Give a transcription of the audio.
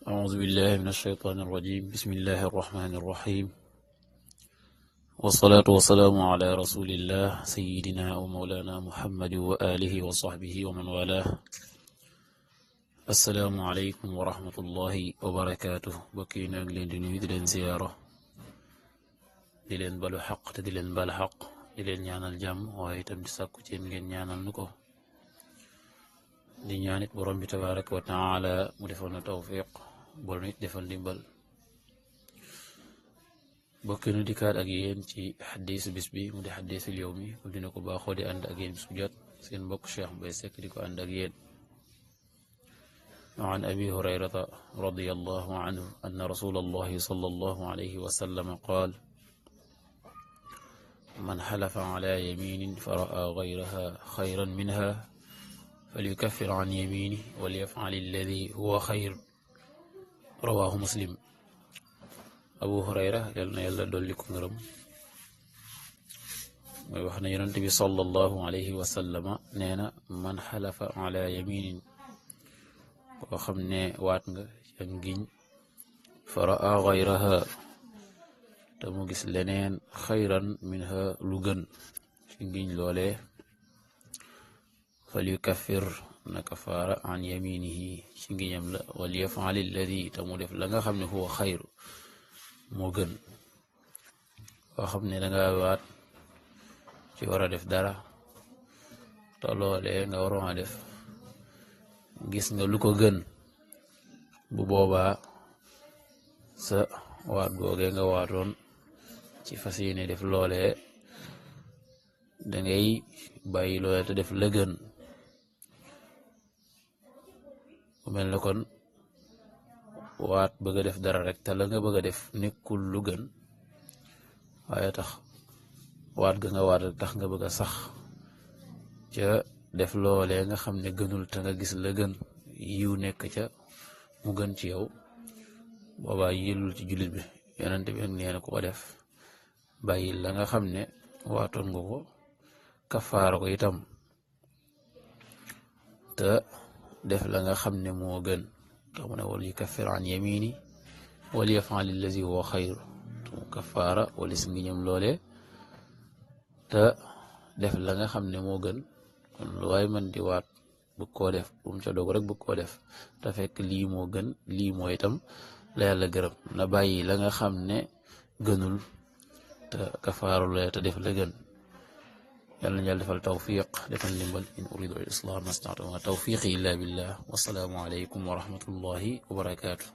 أعوذ بالله من الشيطان الرجيم بسم الله الرحمن الرحيم والصلاة والسلام على رسول الله سيدنا ومولانا محمد وآله وصحبه ومن والاه السلام عليكم ورحمة الله وبركاته بكينا لين دنيو دي لين زيارة دي لين بالو حق دي لين بال حق دي لين ñaanal jàmm waaye itam di sàkku ci ngeen ñaanal nu ko di ñaanit borom bi tabaraka wa taala mu defal na tawfiq bol nit defal ndimbal bokk nu dikkaat ak yéen ci xadiisu bis bi mu di xadiisul yawmi mu dina ko baaxoo di ànd ak yéen su jot seen mbokk Cheikh Mbaye Seck di ko ànd ak yéen an abi hurayrata radiyallahu anhu anna rasulallahi sallallahu alayhi wa sallam qaal man xalafa ala yaminin fa raa gayraha xayran minha falyukaffir an yaminihi walyafcal alladi huwa xayr rawaahu muslim abu hurayra yal na yàlla dolli ko ngërëm mooy wax na yonent bi sallallahu alayhi wa sallama nee na man xalafa ala yaminin koo xam ne waat nga ca ngiñ fa raa gayraha te mu gis leneen xayran minha lu gën ci ngiñ loolee fal yukaffir na kafaara an yaminihi ci ngiñam la wal yaf'al alladi te mu def la nga xam ne huwa xayru moo gën koo xam ne danga waat ci war a def dara te loolee nga waroon a def gis nga lu ko gën bu boobaa sa waat googee nga waatoon ci fas yéene def loolee dangay bàyyi loolee te def la gën mu mel ne kon waat bëgg a def dara rek te la nga bëgg a def nekkul lu gën waaye tax waat ga nga waat tax nga bëgg a sax ca def loolee nga xam ne gënul te nga gis la gën yiw nekk ca mu gën ci yow boobaa yëlul ci jullit bi yonent bi nee na ku ko def bàyyi la nga xam ne waatoon nga ko kafaara ko itam te def la nga xam ne moo gën tax mu ne wal yukaffir an yamini wal yaf'al allazi huwa xayr te mu kafaara wala si ngiñam loole te def la nga xam ne moo gën kon lu waay mën di waat bëgg koo def bu mu ca doog rek bëgg koo def te fekk lii moo gën lii moo itam la yàlla gërëm na bàyyi la nga xam ne gënul te kafaaru la te def la gën yàlla na yàlla defal tawfiq defal ndimbal in uridu al islah mastata'tu wa tawfiqi illa billah wasalaamu alaykum wa rahmatullahi wa barakatuh